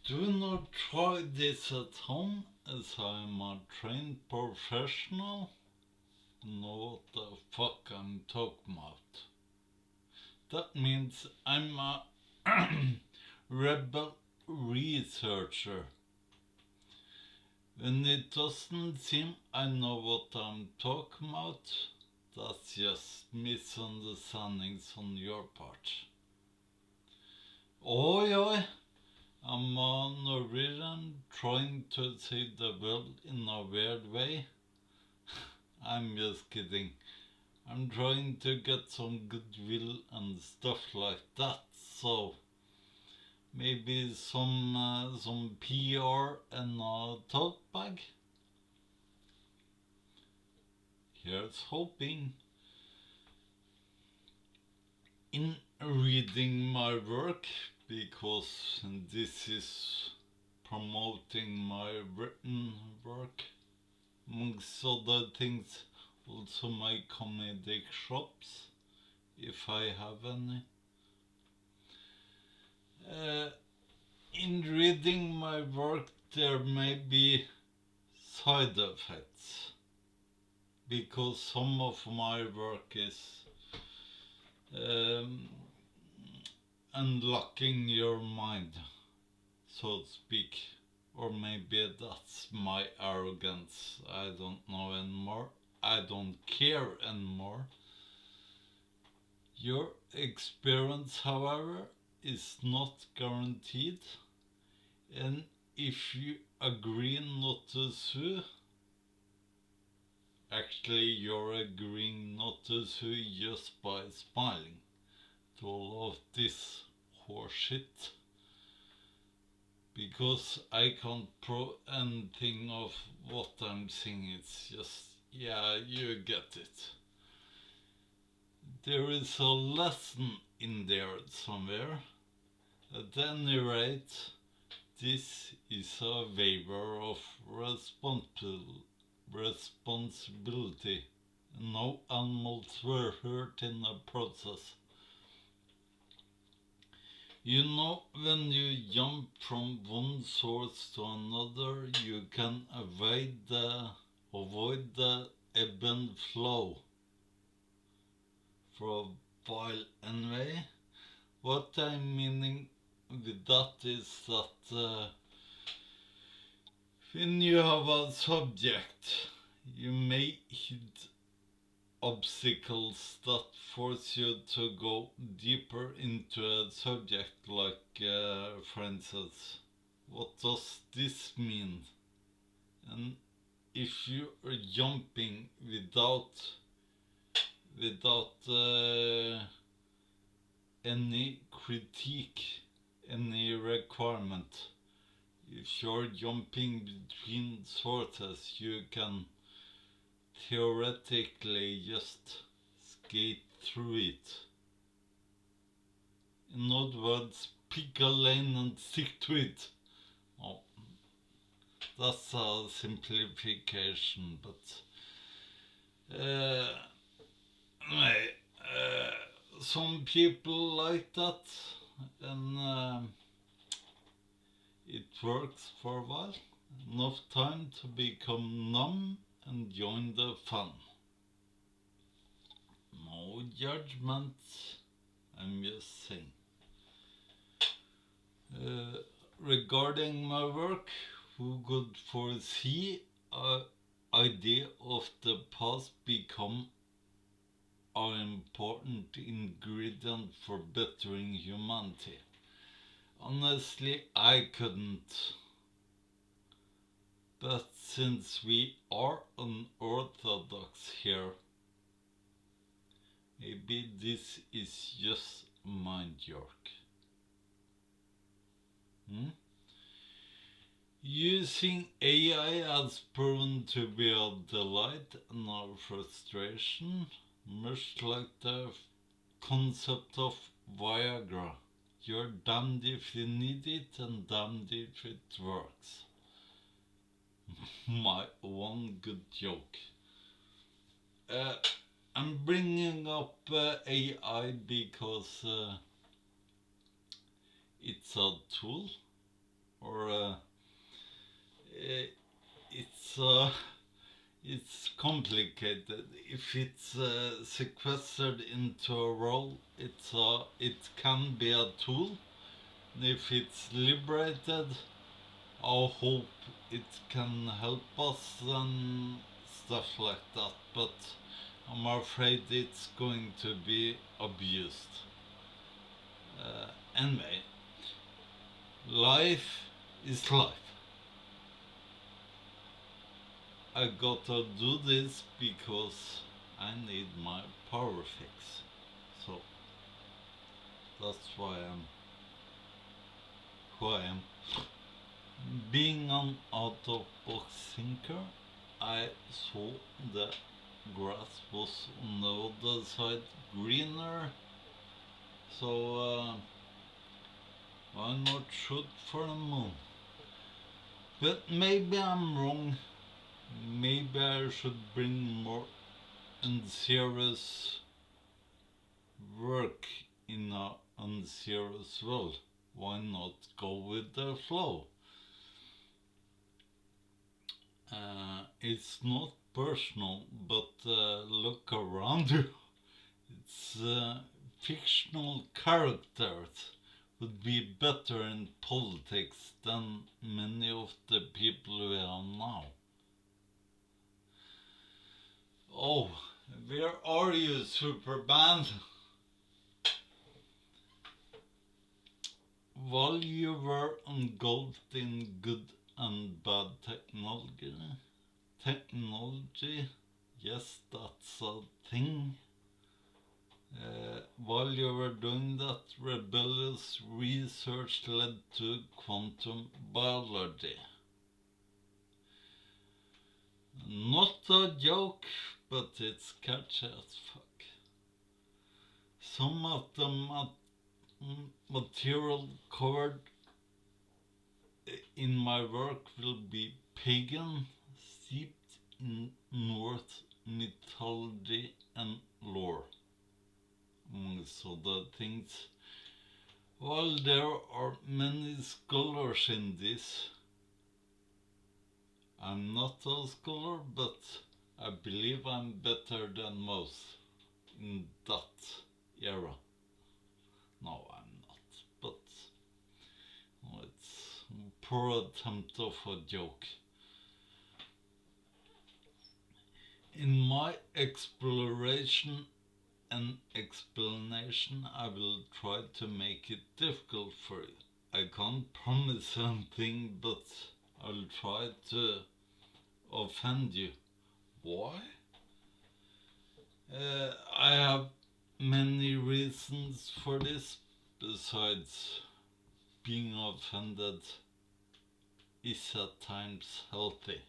Do not try this at home, as I am a trained professional. Know what the fuck I'm talking about. That means I'm a rebel researcher. When it doesn't seem I know what I'm talking about, that's just misunderstandings on your part. Oi, oi, I'm a Norwegian trying to say the world in a weird way. I'm just kidding. I'm trying to get some goodwill and stuff like that, so maybe some PR and a tote bag. Here's hoping. In reading my work, because this is promoting my written work, amongst other things, also my comedic shops, if I have any. Uh, in reading my work, there may be side effects, because some of my work is um, unlocking your mind, so to speak. Or maybe that's my arrogance. I don't know anymore. I don't care anymore. Your experience, however, is not guaranteed, and if you agree not to sue, actually you're agreeing not to sue just by smiling to all of this horseshit. Because I can't prove anything of what I'm saying, it's just, yeah, you get it. There is a lesson in there somewhere. At any rate, this is a waiver of responsibility. No animals were hurt in the process. You know, when you jump from one source to another, you can avoid the ebb and flow for a while anyway. What I'm meaning with that is that when you have a subject, you may hit obstacles that force you to go deeper into a subject, like, for instance, what does this mean? And if you are jumping without any critique, any requirement, if you're jumping between sources, you can theoretically just skate through it. In other words, pick a lane and stick to it. Oh, that's a simplification, but anyway, some people like that, and it works for a while. Enough time to become numb and join the fun. No judgment, I'm just saying. Regarding my work, who could foresee an idea of the past become an important ingredient for bettering humanity? Honestly, I couldn't. But since we are unorthodox here, maybe this is just mind jerk. Using AI has proven to be a delight and a frustration, much like the concept of Viagra. You're damned if you need it and damned if it works. My one good joke. I'm bringing up AI because it's a tool, or it's uh, it's complicated. If it's sequestered into a role, it can be a tool. If it's liberated, I hope it can help us and stuff like that. But I'm afraid it's going to be abused. Anyway, life is life. I gotta do this because I need my power fix. So that's why I'm who I am. Being an out of box thinker, I saw the grass was on the other side greener. So why not shoot for the moon? But maybe I'm wrong. Maybe I should bring more unserious work in a unserious world. Why not go with the flow? It's not personal, but look around you. It's fictional characters would be better in politics than many of the people we are now. Oh, where are you, Superman? While you were engulfed in good and bad technology, yes, that's a thing. While you were doing that, rebellious research led to quantum biology. Not a joke, but it's catchy as fuck. Some of the material covered in my work will be pagan, steeped in Norse mythology and lore, amongst other things. While there are many scholars in this, I'm not a scholar, but I believe I'm better than most in that era. No, I'm not, but it's a poor attempt of a joke. In my exploration and explanation, I will try to make it difficult for you. I can't promise anything, but I'll try to offend you. Why? I have many reasons for this, besides being offended is at times healthy.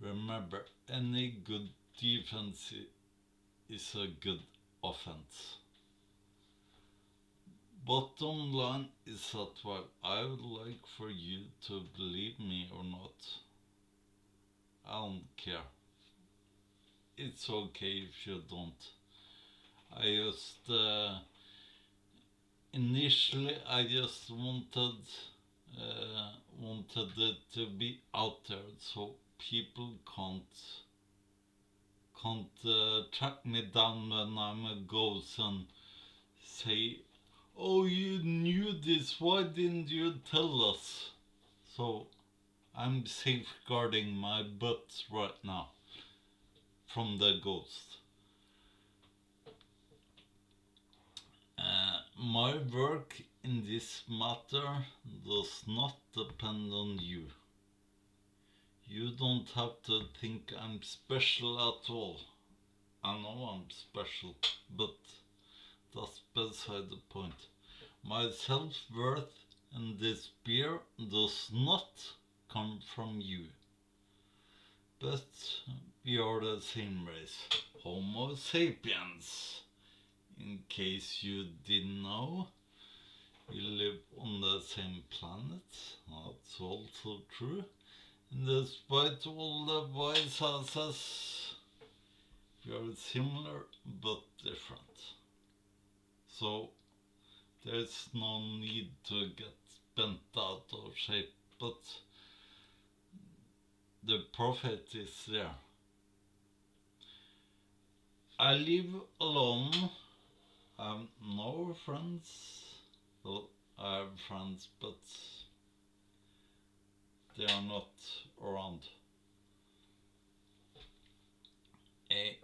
Remember, any good defense is a good offense. Bottom line is that while I would like for you to believe me or not, I don't care. It's okay if you don't. I just initially I just wanted it to be out there so people can't track me down when I'm a ghost and say, "Oh, you knew this. Why didn't you tell us?" So I'm safeguarding my butt right now from the ghost. My work in this matter does not depend on you. You don't have to think I'm special at all. I know I'm special, but that's beside the point. My self-worth and despair does not come from you. But we are the same race, Homo sapiens. In case you didn't know, we live on the same planet. That's also true. And despite all the wise asses, we are similar but different. So there's no need to get bent out of shape, but the profit is there. I live alone. I have no friends. Well, I have friends, but they are not around.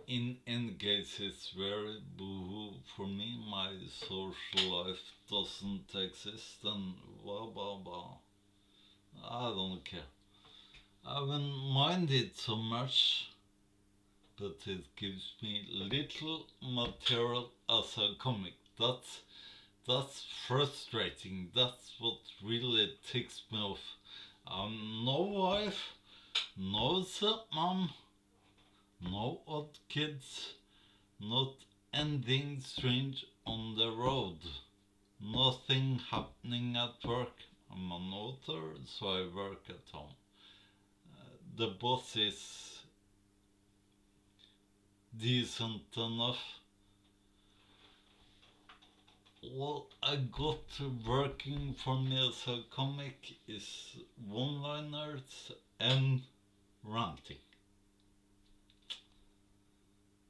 In any case, it's very boohoo for me. My social life doesn't exist, and blah blah blah. I don't care. I haven't minded so much, but it gives me little material as a comic. That's frustrating. That's what really ticks me off. No wife, no stepmom, no odd kids, not anything strange on the road, nothing happening at work. I'm an author, so I work at home. The boss is decent enough. All I got working for me as a comic is one-liners and ranting.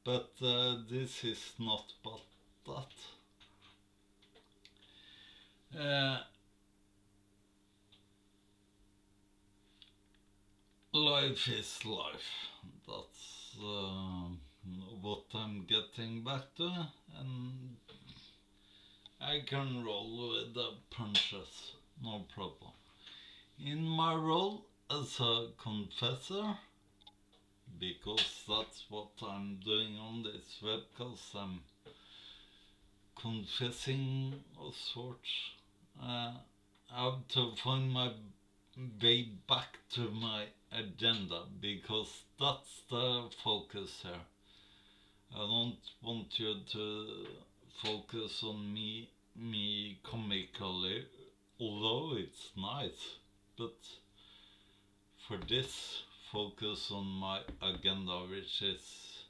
But this is not about that. Life is life. That's what I'm getting back to, and I can roll with the punches, no problem. In my role as a confessor, because that's what I'm doing on this webcast, I'm confessing all sorts. I have to find my way back to my agenda because that's the focus here. I don't want you to focus on me comically, although it's nice, but for this, focus on my agenda, which is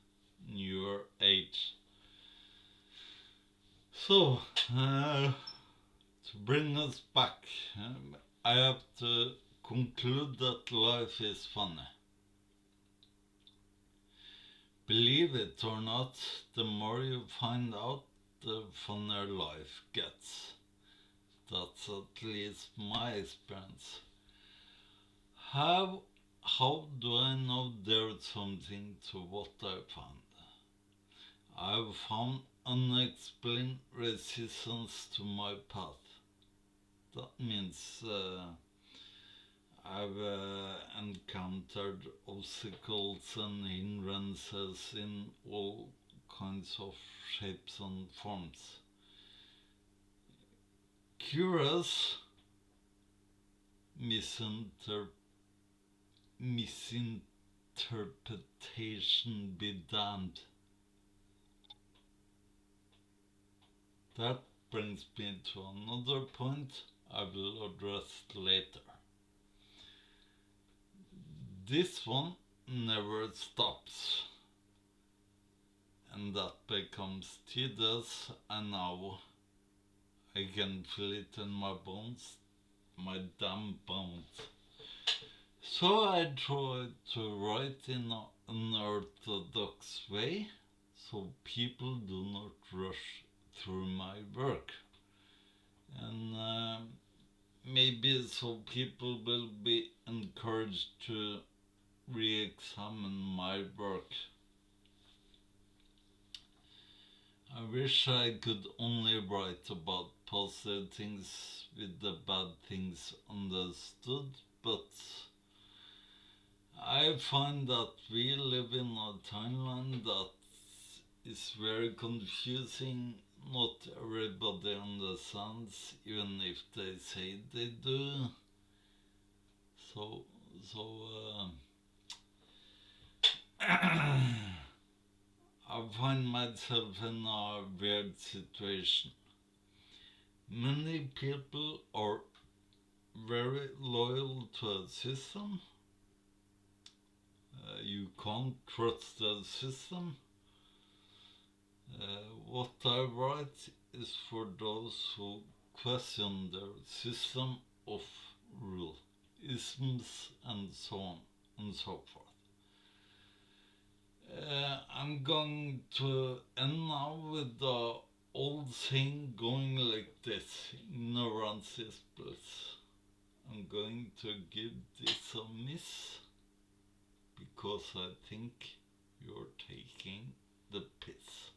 newer age. So, to bring us back, I have to conclude that life is funny. Believe it or not, the more you find out, the funnier life gets. That's at least my experience. How do I know there's something to what I found? I've found unexplained resistance to my path. That means I've encountered obstacles and hindrances in all kinds of shapes and forms. Curious, misinterpretation be damned. That brings me to another point I will address later. This one never stops, and that becomes tedious, and now I can feel it in my bones, my damn bones. So I try to write in an unorthodox way, so people do not rush through my work. And maybe so people will be encouraged to re-examine my work. I wish I could only write about positive things with the bad things understood, but I find that we live in a timeline that is very confusing. Not everybody understands, even if they say they do. So I find myself in a weird situation. Many people are very loyal to a system. You can't trust the system. What I write is for those who question their system of rule, isms, and so on and so forth. I'm going to end now with the old saying going like this: ignorance is bliss. I'm going to give this a miss because I think you're taking the piss.